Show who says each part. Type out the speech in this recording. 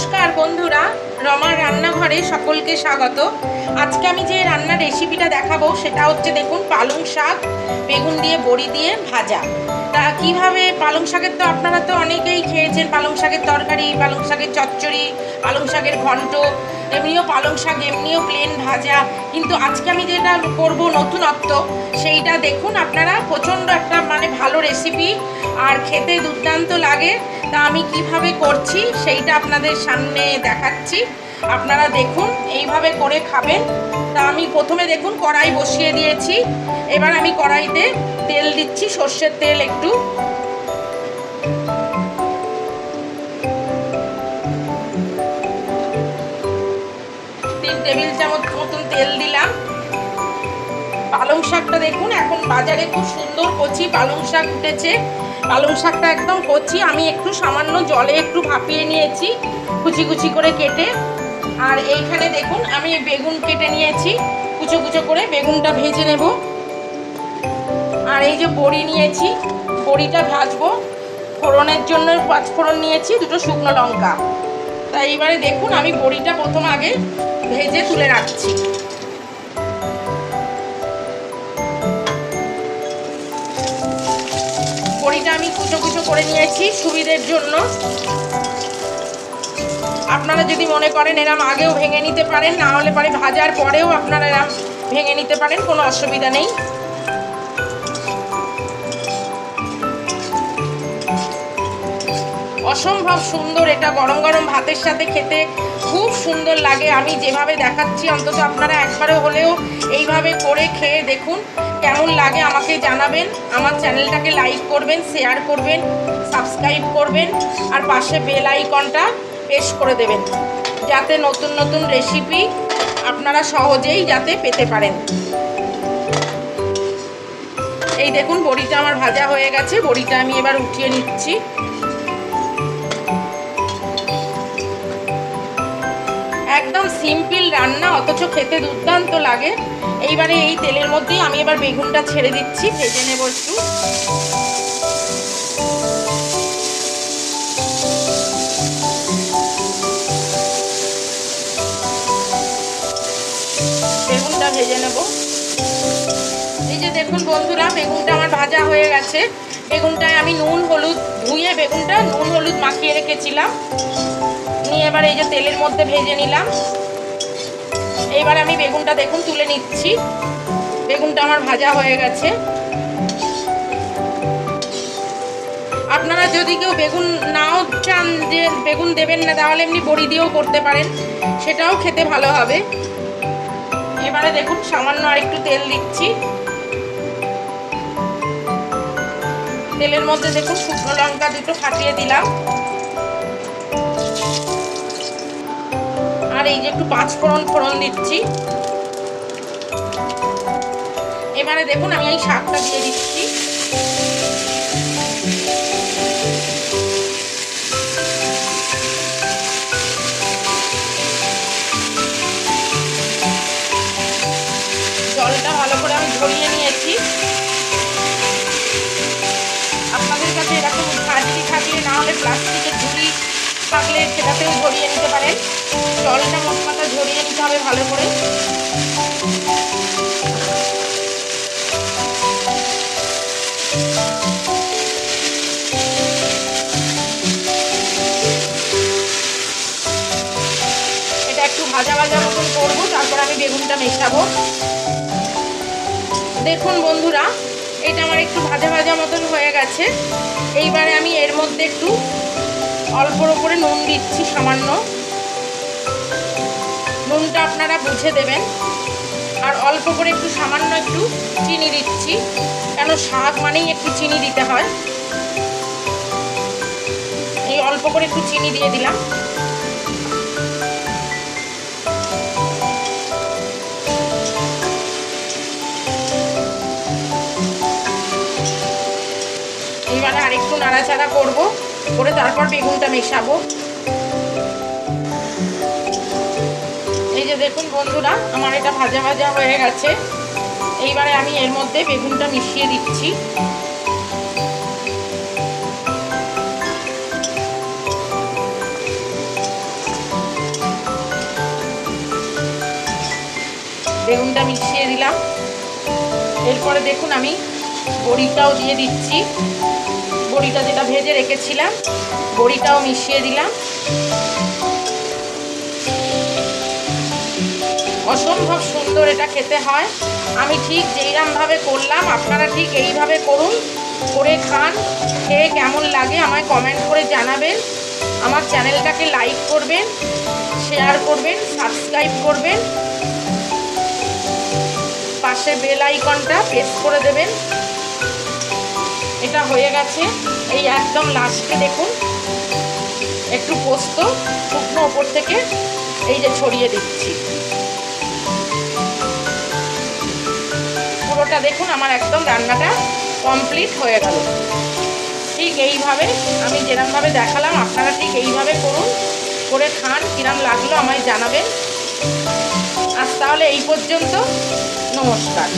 Speaker 1: নমস্কার বন্ধুরা, রমার রান্নাঘরে সকলকে স্বাগত। আজকে আমি যে রান্নার রেসিপিটা দেখাবো সেটা হচ্ছে দেখুন পালং শাক বেগুন দিয়ে বড়ি দিয়ে ভাজা। তা কিভাবে পালং শাকের তো আপনারা তো অনেকেই খেয়েছেন, পালং শাকের তরকারি, পালং শাকের চচ্চড়ি, পালং শাকের ঘন্ট, এমনিও পালং শাক এমনিও প্লেন ভাজা। কিন্তু আজকে আমি যেটা করব নতুনত্ব সেইটা দেখুন আপনারা, প্রচণ্ড একটা ভালো রেসিপি আর খেতে দুর্দান্ত লাগে। তা আমি কিভাবে করছি সেইটা আপনাদের সামনে দেখাচ্ছি, আপনারা দেখুন এইভাবে করে খাবেন। তা আমি প্রথমে দেখুন কড়াই বসিয়ে দিয়েছি। এবার আমি কড়াইতে তেল দিচ্ছি, সর্ষের তেল একটু, টেবিল চামচ মতন তেল দিলাম। পালং শাকটা দেখুন এখন বাজারে খুব সুন্দর কচি পালং শাক উঠেছে। পালং শাকটা একদম কচি, আমি একটু সামান্য জলে একটু ভাপিয়ে নিয়েছি কুচি কুচি করে কেটে। আর এইখানে দেখুন আমি বেগুন কেটে নিয়েছি কুচো কুচো করে, বেগুনটা ভেজে নেব। আর এই যে বড়ি নিয়েছি, বড়িটা ভাজবো। ফোড়নের জন্য 5 ফোড়ন নিয়েছি, 2টো শুকনো লঙ্কা। তাই এইবারে দেখুন আমি বড়িটা প্রথম আগে ভেজে তুলে রাখছি। বড়িটা আমি কুচো কুচো করে নিয়েছি সুবিধের জন্য। আপনারা যদি মনে করেন এরম আগেও ভেঙে নিতে পারেন, না হলে পরে ভাজার পরেও আপনারা এরম ভেঙে নিতে পারেন, কোনো অসুবিধা নেই। অসম্ভব সুন্দর, এটা গরম গরম ভাতের সাথে খেতে খুব সুন্দর লাগে। আমি যেভাবে দেখাচ্ছি অন্তত আপনারা একবারে হলেও এইভাবে করে খেয়ে দেখুন, কেমন লাগে আমাকে জানাবেন। আমার চ্যানেলটাকে লাইক করবেন, শেয়ার করবেন, সাবস্ক্রাইব করবেন, আর পাশে বেল আইকনটা প্রেস করে দেবেন, যাতে নতুন নতুন রেসিপি আপনারা সহজেই যাতে পেতে পারেন। এই দেখুন বড়িটা আমার ভাজা হয়ে গেছে, বড়িটা আমি এবার উঠিয়ে নিচ্ছি। একদম সিম্পল রান্না, অথচ খেতে দুর্দান্ত লাগে। এইবারে এই তেলের মধ্যেই আমি এবার বেগুনটা ছেড়ে দিচ্ছি, ভেজে নেব একটু। বেগুনটা ভেজে নেব। এই যে দেখুন বন্ধুরা, বেগুনটা আমার ভাজা হয়ে গেছে। বেগুনটায় আমি নুন হলুদ ধুয়ে বেগুনটা নুন হলুদ মাখিয়ে রেখেছিলাম, নিয়ে এবার এই যে তেলের মধ্যে ভেজে নিলাম। এইবার আমি বেগুনটা দেখুন তুলে নিচ্ছি। বেগুনটা আমার ভাজা হয়ে গেছে। আপনারা যদি কেউ বেগুন নাও চান যে বেগুন দেবেন না, তাহলে এমনি বড়ি দিয়েও করতে পারেন, সেটাও খেতে ভালো হবে। এবারে দেখুন সামান্য আর একটু তেল দিচ্ছি। তেলের মধ্যে দেখুন শুকনো লঙ্কা 2টো ফাটিয়ে দিলাম। আর এই যে একটু 5 ফোড়ন দিচ্ছি। এবারে দেখুন আমি এই শাকটা দিয়ে দিচ্ছি। জলটা ভালো করে আমি ঝরিয়ে নিয়েছি। আপনাদের কাছে এরকম ঝাঁঝরি থাকলে, না হলে প্লাস্টিকের ঝুড়ি থাকলে সেটাতেও ঝরিয়ে নিতে পারেন। জলটা মোট কথা ঝরিয়ে নিতে হবে ভালো করে। এটা একটু ভাজা ভাজা মতন করবো, তারপর আমি বেগুনটা মেশাবো। দেখুন বন্ধুরা, এটা আমার একটু ভাজা ভাজা মতন হয়ে গেছে। এইবারে আমি এর মধ্যে একটু অল্পর ওপরে নুন দিচ্ছি, সামান্য। নুনটা আপনারা বুঝে দেবেন। আর অল্প করে একটু সামান্য একটু চিনি দিচ্ছি, কেন শাক মানেই একটু চিনি দিতে হয়। এই অল্প করে একটু চিনি দিয়ে দিলাম। এইবারে আরেকটু নাড়াচাড়া করবো, করে তারপর বেগুনটা মেশাবো। এই যে দেখুন বন্ধুরা, আমার এটা ভাজা ভাজা হয়ে গেছে। এইবারে আমি এর মধ্যে বেগুনটা মিশিয়ে দিচ্ছি। বেগুনটা মিশিয়ে দিলাম। এরপরে দেখুন আমি বড়িটাও দিয়ে দিচ্ছি, বড়িটা যেটা ভেজে রেখেছিলাম বড়িটাও মিশিয়ে দিলাম। অসম্ভব সুন্দর এটা খেতে হয়। আমি ঠিক যেইরকমভাবে করলাম আপনারা ঠিক এইভাবে করুন, করে খান। খেয়ে কেমন লাগে আমায় কমেন্ট করে জানাবেন। আমার চ্যানেলটাকে লাইক করবেন, শেয়ার করবেন, সাবস্ক্রাইব করবেন, পাশে বেল আইকনটা প্রেস করে দেবেন। এটা হয়ে গেছে। এই একদম লাস্টে দেখুন একটু পোস্ত শুকনো ওপর থেকে এই যে ছড়িয়ে দিচ্ছি। পুরোটা দেখুন আমার একদম রান্নাটা কমপ্লিট হয়ে গেল। ঠিক এইভাবে আমি যেরকমভাবে দেখালাম আপনারা ঠিক এইভাবে করুন, করে খান। কিরম লাগলো আমায় জানাবেন। আজ তাহলে এই পর্যন্ত, নমস্কার।